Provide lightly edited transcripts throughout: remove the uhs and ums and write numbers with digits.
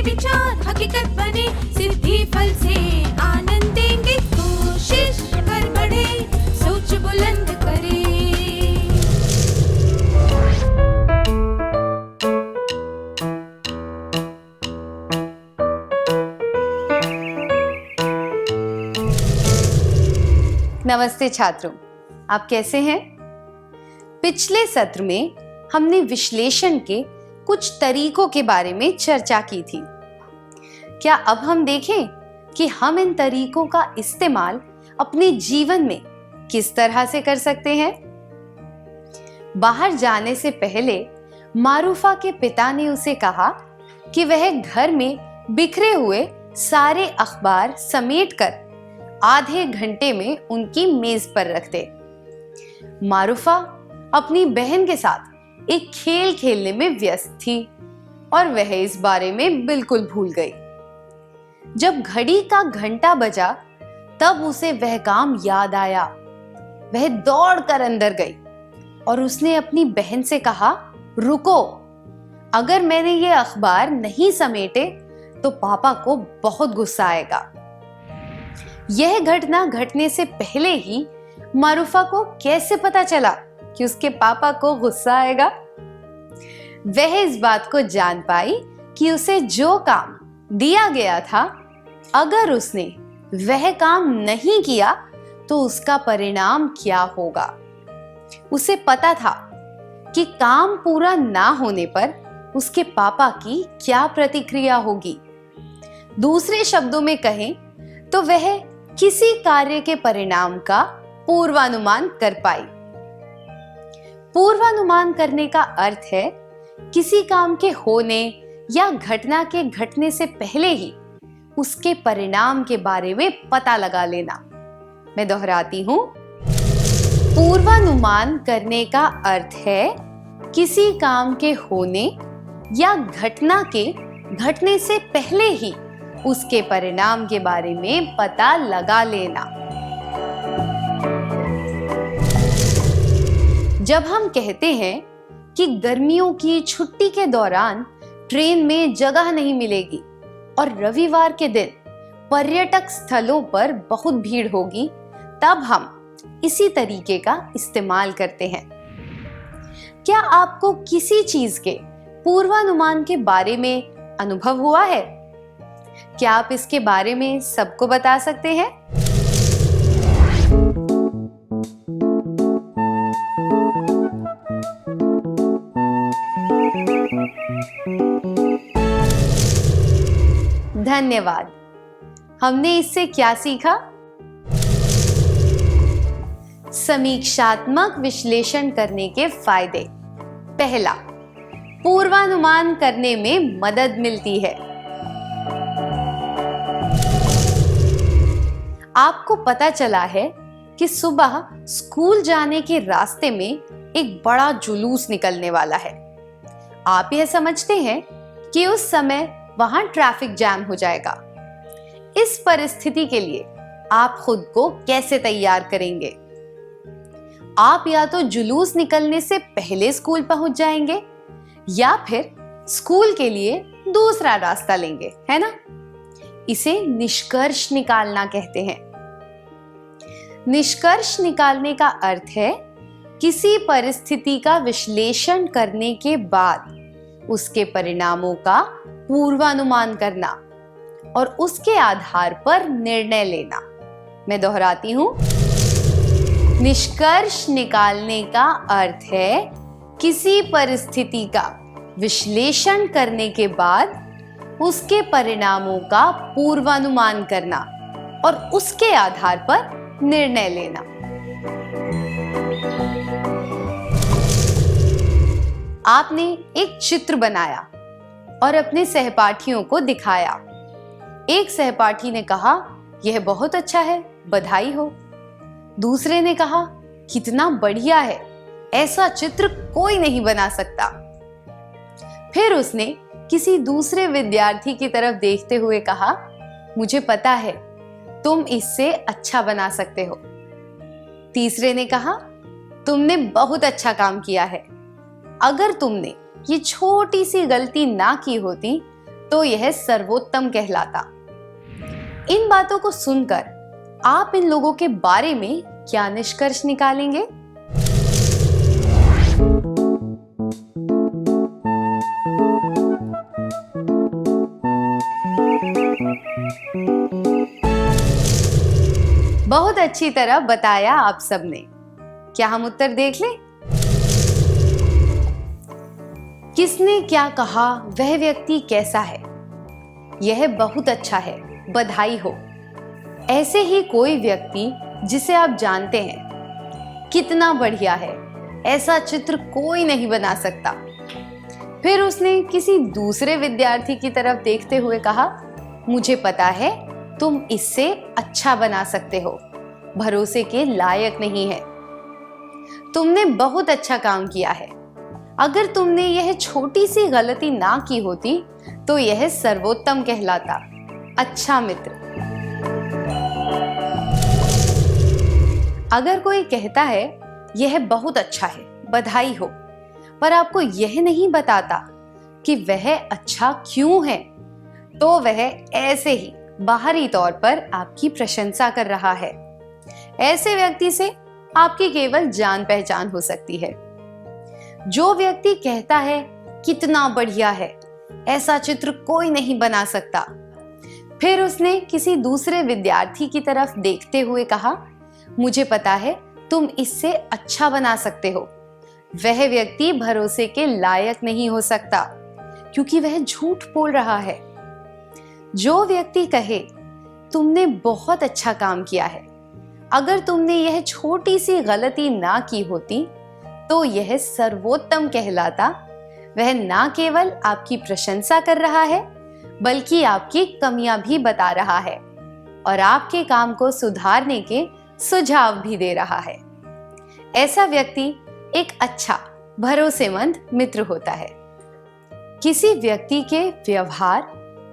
ये विचार हकीकत बने, सिद्धि फल से आनंद देंगे। कोशिश कर बढ़े, सोच बुलंद करे। नमस्ते छात्रों, आप कैसे हैं? पिछले सत्र में हमने विश्लेषण के कुछ तरीकों के बारे में चर्चा की थी। क्या अब हम देखें कि हम इन तरीकों का इस्तेमाल अपने जीवन में किस तरह से कर सकते हैं? बाहर जाने से पहले मारूफा के पिता ने उसे कहा कि वह घर में बिखरे हुए सारे अखबार समेटकर आधे घंटे में उनकी मेज पर रख दे। मारूफा अपनी बहन के साथ एक खेल खेलने में व्यस्त थी और वह इस बारे में बिल्कुल भूल गई। जब घड़ी का घंटा बजा तब उसे वह काम याद आया। वह दौड़कर अंदर गई और उसने अपनी बहन से कहा, रुको, अगर मैंने ये अखबार नहीं समेटे तो पापा को बहुत गुस्सा आएगा। यह घटना घटने से पहले ही मारूफा को कैसे पता चला कि उसके पापा को गुस्सा आएगा? वह इस बात को जान पाई कि उसे जो काम दिया गया था, अगर उसने वह काम नहीं किया तो उसका परिणाम क्या होगा। उसे पता था कि काम पूरा ना होने पर उसके पापा की क्या प्रतिक्रिया होगी। दूसरे शब्दों में कहें तो वह किसी कार्य के परिणाम का पूर्वानुमान कर पाई। पूर्वानुमान करने का अर्थ है किसी काम के होने या घटना के घटने से पहले ही उसके परिणाम के बारे में पता लगा लेना। मैं दोहराती हूं, पूर्वानुमान करने का अर्थ है किसी काम के होने या घटना के घटने से पहले ही उसके परिणाम के बारे में पता लगा लेना। जब हम कहते हैं कि गर्मियों की छुट्टी के दौरान ट्रेन में जगह नहीं मिलेगी और रविवार के दिन पर्यटक स्थलों पर बहुत भीड़ होगी, तब हम इसी तरीके का इस्तेमाल करते हैं। क्या आपको किसी चीज के पूर्वानुमान के बारे में अनुभव हुआ है? क्या आप इसके बारे में सबको बता सकते हैं? धन्यवाद। हमने इससे क्या सीखा? समीक्षात्मक विश्लेषण करने के फायदे। पहला, पूर्वानुमान करने में मदद मिलती है। आपको पता चला है कि सुबह स्कूल जाने के रास्ते में एक बड़ा जुलूस निकलने वाला है। आप यह समझते हैं कि उस समय वहां ट्रैफिक जैम हो जाएगा। इस परिस्थिति के लिए आप खुद को कैसे तैयार करेंगे? आप या तो जुलूस निकलने से पहले स्कूल पहुंच जाएंगे या फिर स्कूल के लिए दूसरा रास्ता लेंगे, है ना? इसे निष्कर्ष निकालना कहते हैं। निष्कर्ष निकालने का अर्थ है किसी परिस्थिति का विश्लेषण करने के बाद उसके परिणामों का पूर्वानुमान करना और उसके आधार पर निर्णय लेना। मैं दोहराती हूं, निष्कर्ष निकालने का अर्थ है किसी परिस्थिति का विश्लेषण करने के बाद उसके परिणामों का पूर्वानुमान करना और उसके आधार पर निर्णय लेना। आपने एक चित्र बनाया और अपने सहपाठियों को दिखाया। एक सहपाठी ने कहा, यह बहुत अच्छा है, बधाई हो। दूसरे ने कहा, कितना बढ़िया है, ऐसा चित्र कोई नहीं बना सकता। फिर उसने किसी दूसरे विद्यार्थी की तरफ देखते हुए कहा, मुझे पता है तुम इससे अच्छा बना सकते हो। तीसरे ने कहा, तुमने बहुत अच्छा काम किया है। अगर तुमने ये छोटी सी गलती ना की होती तो यह सर्वोत्तम कहलाता। इन बातों को सुनकर आप इन लोगों के बारे में क्या निष्कर्ष निकालेंगे? बहुत अच्छी तरह बताया आप सबने। क्या हम उत्तर देख लें? किसने क्या कहा, वह व्यक्ति कैसा है? यह बहुत अच्छा है, बधाई हो। ऐसे ही कोई व्यक्ति जिसे आप जानते हैं, कितना बढ़िया है, ऐसा चित्र कोई नहीं बना सकता। फिर उसने किसी दूसरे विद्यार्थी की तरफ देखते हुए कहा, मुझे पता है तुम इससे अच्छा बना सकते हो, भरोसे के लायक नहीं है। तुमने बहुत अच्छा काम किया है। अगर तुमने यह छोटी सी गलती ना की होती तो यह सर्वोत्तम कहलाता, अच्छा मित्र। अगर कोई कहता है यह बहुत अच्छा है, बधाई हो, पर आपको यह नहीं बताता कि वह अच्छा क्यों है, तो वह ऐसे ही बाहरी तौर पर आपकी प्रशंसा कर रहा है। ऐसे व्यक्ति से आपकी केवल जान पहचान हो सकती है। जो व्यक्ति कहता है कितना बढ़िया है, ऐसा चित्र कोई नहीं बना सकता, फिर उसने किसी दूसरे विद्यार्थी की तरफ देखते हुए कहा, मुझे पता है तुम इससे अच्छा बना सकते हो, वह व्यक्ति भरोसे के लायक नहीं हो सकता, क्योंकि वह झूठ बोल रहा है। जो व्यक्ति कहे तुमने बहुत अच्छा काम किया है, अगर तुमने यह छोटी सी गलती ना की होती तो यह सर्वोत्तम कहलाता। वह ना केवल आपकी प्रशंसा कर रहा है, बल्कि आपकी कमियां भी बता रहा है और आपके काम को सुधारने के सुझाव भी दे रहा है। ऐसा व्यक्ति एक अच्छा, भरोसेमंद मित्र होता है। किसी व्यक्ति के व्यवहार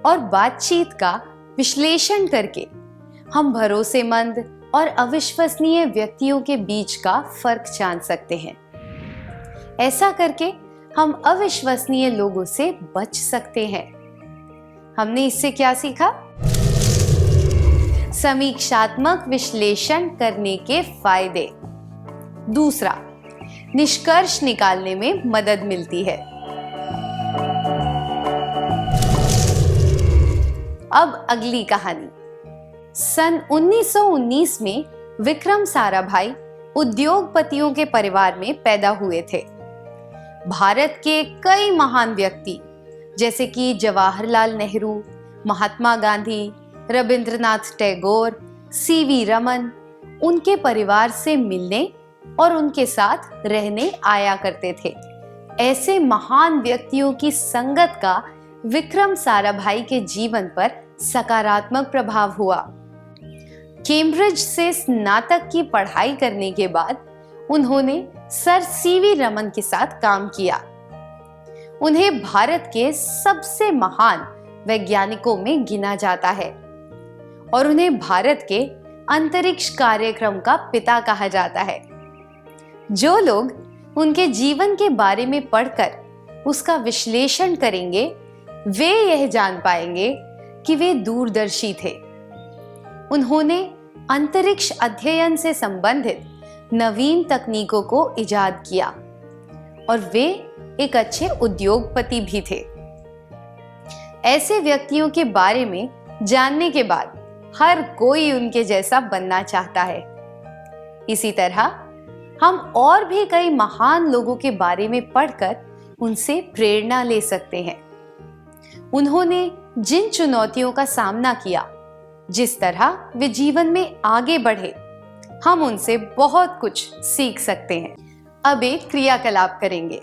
और बातचीत का विश्लेषण करके हम भरोसेमंद और अविश्वसनीय व्यक्तियों के बीच का फर्क जान सकते हैं। ऐसा करके हम अविश्वसनीय लोगों से बच सकते हैं। हमने इससे क्या सीखा? समीक्षात्मक विश्लेषण करने के फायदे। दूसरा, निष्कर्ष निकालने में मदद मिलती है। अब अगली कहानी। सन 1919 में विक्रम साराभाई उद्योगपतियों के परिवार में पैदा हुए थे। भारत के कई महान व्यक्ति जैसे कि जवाहरलाल नेहरू, महात्मा गांधी, रविंद्रनाथ टैगोर, सीवी रमन उनके परिवार से मिलने और उनके साथ रहने आया करते थे। ऐसे महान व्यक्तियों की संगत का विक्रम साराभाई के जीवन पर सकारात्मक प्रभाव हुआ। कैम्ब्रिज से स्नातक की पढ़ाई करने के बाद उन्होंने सर सीवी रमन के साथ काम किया। उन्हें भारत के सबसे महान वैज्ञानिकों में गिना जाता है और उन्हें भारत के अंतरिक्ष कार्यक्रम का पिता कहा जाता है। जो लोग उनके जीवन के बारे में पढ़कर उसका विश्लेषण करेंगे, वे यह जान पाएंगे कि वे दूरदर्शी थे। उन्होंने अंतरिक्ष अध्ययन से संबंधित नवीन तकनीकों को इजाद किया और वे एक अच्छे उद्योगपति भी थे। ऐसे व्यक्तियों के बारे में जानने के बाद हर कोई उनके जैसा बनना चाहता है। इसी तरह हम और भी कई महान लोगों के बारे में पढ़कर उनसे प्रेरणा ले सकते हैं। उन्होंने जिन चुनौतियों का सामना किया, जिस तरह वे जीवन में आगे बढ़े, हम उनसे बहुत कुछ सीख सकते हैं। अब एक क्रियाकलाप करेंगे।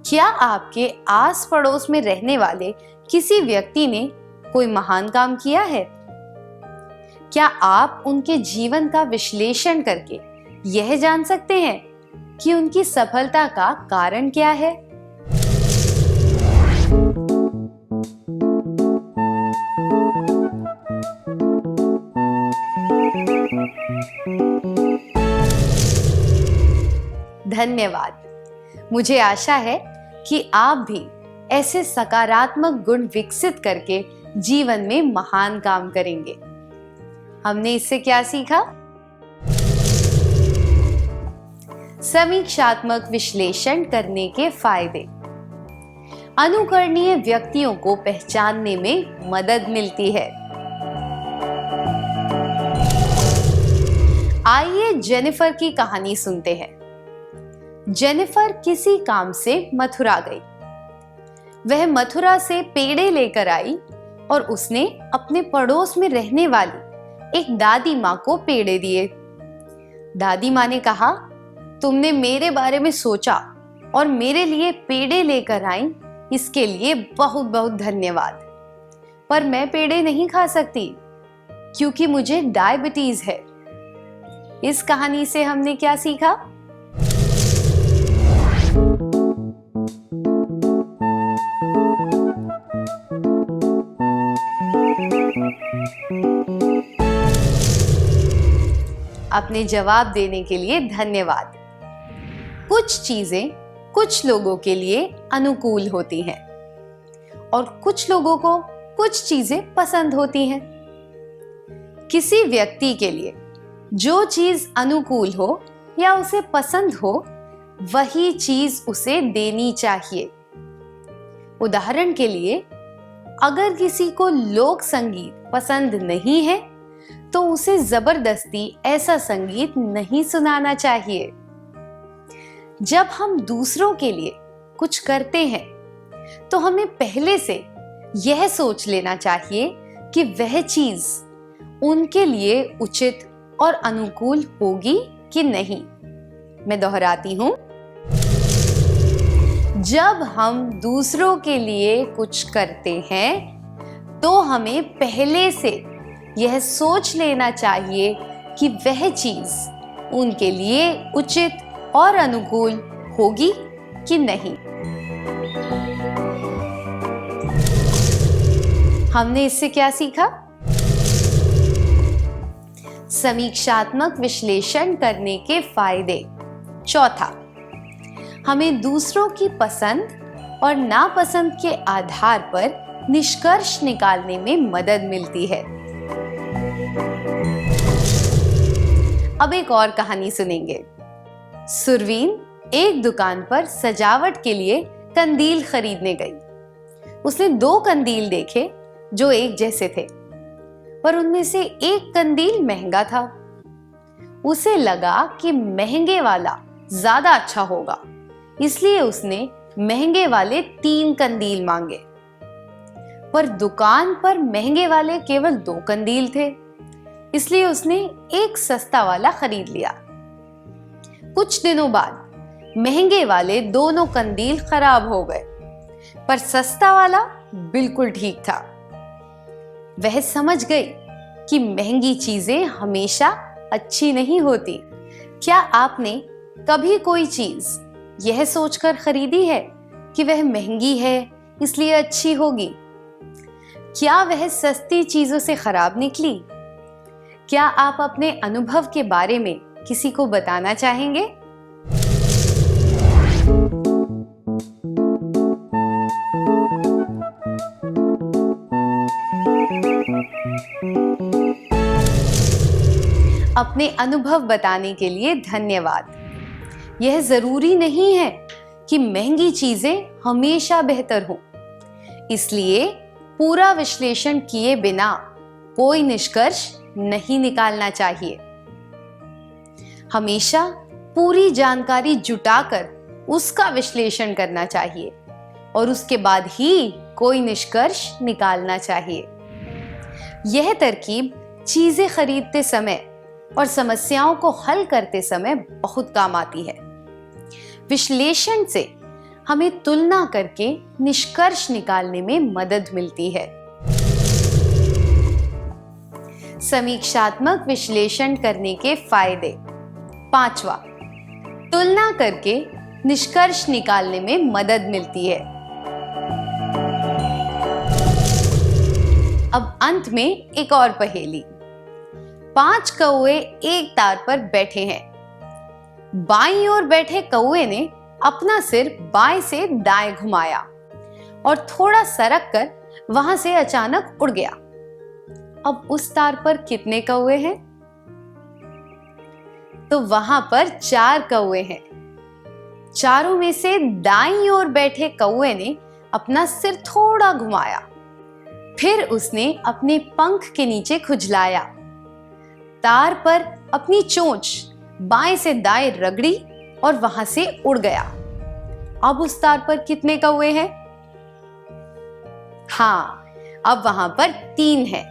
क्या आपके आस पड़ोस में रहने वाले किसी व्यक्ति ने कोई महान काम किया है? क्या आप उनके जीवन का विश्लेषण करके यह जान सकते हैं कि उनकी सफलता का कारण क्या है? धन्यवाद। मुझे आशा है कि आप भी ऐसे सकारात्मक गुण विकसित करके जीवन में महान काम करेंगे। हमने इससे क्या सीखा? समीक्षात्मक विश्लेषण करने के फायदे। अनुकरणीय व्यक्तियों को पहचानने में मदद मिलती है। आइए जेनिफर की कहानी सुनते हैं। जेनिफर किसी काम से मथुरा गई। वह मथुरा से पेड़े लेकर आई और उसने अपने पड़ोस में रहने वाली एक दादी माँ को पेड़े दिए। दादी माँ ने कहा, तुमने मेरे बारे में सोचा और मेरे लिए पेड़े लेकर आई, इसके लिए बहुत बहुत धन्यवाद। पर मैं पेड़े नहीं खा सकती क्योंकि मुझे डायबिटीज है। इस कहानी से हमने क्या सीखा? अपने जवाब देने के लिए धन्यवाद। कुछ चीजें कुछ लोगों के लिए अनुकूल होती हैं और कुछ लोगों को कुछ चीजें पसंद होती हैं। किसी व्यक्ति के लिए जो चीज अनुकूल हो या उसे पसंद हो, वही चीज उसे देनी चाहिए। उदाहरण के लिए, अगर किसी को लोक संगीत पसंद नहीं है तो उसे जबरदस्ती ऐसा संगीत नहीं सुनाना चाहिए। जब हम दूसरों के लिए कुछ करते हैं तो हमें पहले से यह सोच लेना चाहिए कि वह चीज उनके लिए उचित और अनुकूल होगी कि नहीं। मैं दोहराती हूं, जब हम दूसरों के लिए कुछ करते हैं तो हमें पहले से यह सोच लेना चाहिए कि वह चीज उनके लिए उचित और अनुकूल होगी कि नहीं। हमने इससे क्या सीखा? समीक्षात्मक विश्लेषण करने के फायदे। चौथा, हमें दूसरों की पसंद और नापसंद के आधार पर निष्कर्ष निकालने में मदद मिलती है। अब एक और कहानी सुनेंगे। सुरवीन एक दुकान पर सजावट के लिए कंदील खरीदने गई। उसने 2 कंदील देखे जो एक जैसे थे, पर उनमें से एक कंदील महंगा था। उसे लगा कि महंगे वाला ज्यादा अच्छा होगा, इसलिए उसने महंगे वाले 3 कंदील मांगे। पर दुकान पर महंगे वाले केवल 2 कंदील थे, इसलिए उसने एक सस्ता वाला खरीद लिया। कुछ दिनों बाद महंगे वाले दोनों कंदील खराब हो गए, पर सस्ता वाला बिल्कुल ठीक था। वह समझ गई कि महंगी चीजें हमेशा अच्छी नहीं होती। क्या आपने कभी कोई चीज यह सोचकर खरीदी है कि वह महंगी है इसलिए अच्छी होगी? क्या वह सस्ती चीजों से खराब निकली? क्या आप अपने अनुभव के बारे में किसी को बताना चाहेंगे? अपने अनुभव बताने के लिए धन्यवाद। यह जरूरी नहीं है कि महंगी चीजें हमेशा बेहतर हों, इसलिए पूरा विश्लेषण किए बिना कोई निष्कर्ष नहीं निकालना चाहिए। हमेशा पूरी जानकारी जुटाकर उसका विश्लेषण करना चाहिए और उसके बाद ही कोई निष्कर्ष निकालना चाहिए। यह तरकीब चीजें खरीदते समय और समस्याओं को हल करते समय बहुत काम आती है। विश्लेषण से हमें तुलना करके निष्कर्ष निकालने में मदद मिलती है। समीक्षात्मक विश्लेषण करने के फायदे। 5वां, तुलना करके निष्कर्ष निकालने में मदद मिलती है। अब अंत में एक और पहेली। 5 कौवे एक तार पर बैठे हैं। बाईं ओर बैठे कौवे ने अपना सिर बाएं से दाएं घुमाया और थोड़ा सरक कर वहां से अचानक उड़ गया। अब उस तार पर कितने कौवे हैं? तो वहां पर 4 कौवे हैं। चारों में से दाईं ओर बैठे कौवे ने अपना सिर थोड़ा घुमाया, फिर उसने अपने पंख के नीचे खुजलाया, तार पर अपनी चोंच बाएं से दाएं रगड़ी और वहां से उड़ गया। अब उस तार पर कितने कौवे हैं? हाँ, अब वहां पर 3 हैं।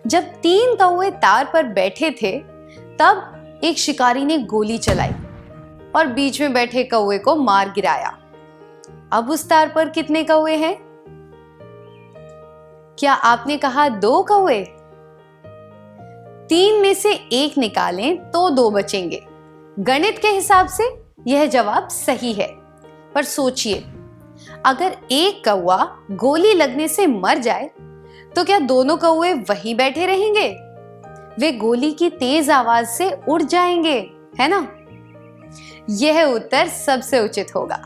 जब 3 कौवे तार पर बैठे थे, तब एक शिकारी ने गोली चलाई और बीच में बैठे कौवे को मार गिराया। अब उस तार पर कितने कौवे हैं? क्या आपने कहा 2 कौवे? 3 में से 1 निकालें तो 2 बचेंगे। गणित के हिसाब से यह जवाब सही है, पर सोचिए, अगर एक कौवा गोली लगने से मर जाए तो क्या दोनों कौवे वहीं बैठे रहेंगे? वे गोली की तेज आवाज से उड़ जाएंगे, है ना? यह उत्तर सबसे उचित होगा।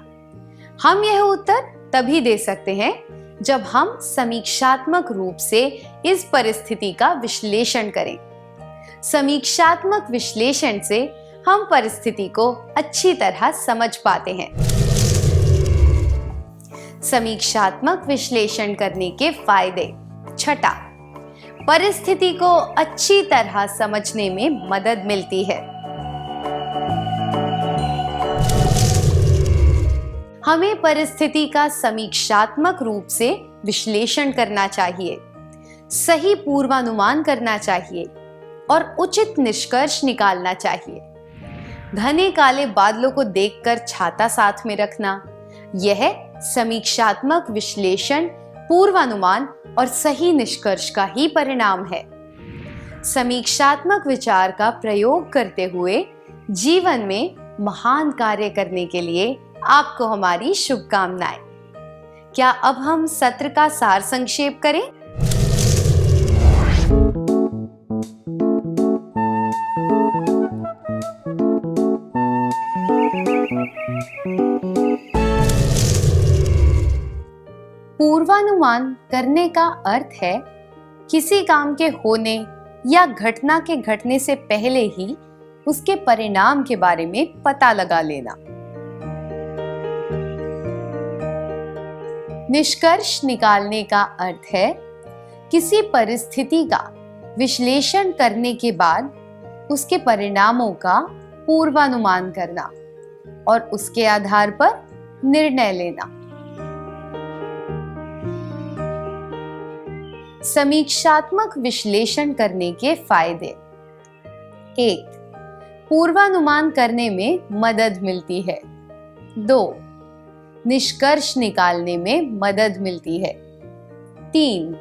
हम यह उत्तर तभी दे सकते हैं जब हम समीक्षात्मक रूप से इस परिस्थिति का विश्लेषण करें। समीक्षात्मक विश्लेषण से हम परिस्थिति को अच्छी तरह समझ पाते हैं। समीक्षात्मक विश्लेषण करने के फायदे। 6, परिस्थिति को अच्छी तरह समझने में मदद मिलती है। हमें परिस्थिति का समीक्षात्मक रूप से विश्लेषण करना चाहिए, सही पूर्वानुमान करना चाहिए और उचित निष्कर्ष निकालना चाहिए। घने काले बादलों को देखकर छाता साथ में रखना, यह समीक्षात्मक विश्लेषण, पूर्वानुमान और सही निष्कर्ष का ही परिणाम है। समीक्षात्मक विचार का प्रयोग करते हुए जीवन में महान कार्य करने के लिए आपको हमारी शुभकामनाएं। क्या अब हम सत्र का सार संक्षेप करें? पूर्वानुमान करने का अर्थ है किसी काम के होने या घटना के घटने से पहले ही उसके परिणाम के बारे में पता लगा लेना। निष्कर्ष निकालने का अर्थ है किसी परिस्थिति का विश्लेषण करने के बाद उसके परिणामों का पूर्वानुमान करना और उसके आधार पर निर्णय लेना। समीक्षात्मक विश्लेषण करने के फायदे। 1, पूर्वानुमान करने में मदद मिलती है। 2, निष्कर्ष निकालने में मदद मिलती है। 3,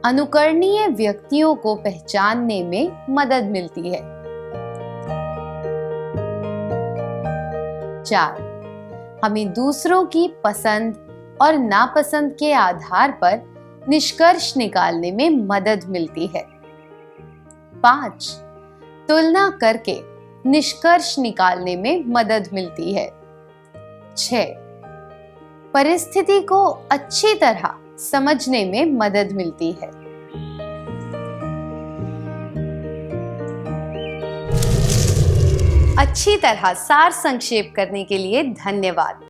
अनुकरणीय व्यक्तियों को पहचानने में मदद मिलती है। 4, हमें दूसरों की पसंद और नापसंद के आधार पर निष्कर्ष निकालने में मदद मिलती है। 5, तुलना करके निष्कर्ष निकालने में मदद मिलती है। 6, परिस्थिति को अच्छी तरह समझने में मदद मिलती है। अच्छी तरह सार संक्षेप करने के लिए धन्यवाद।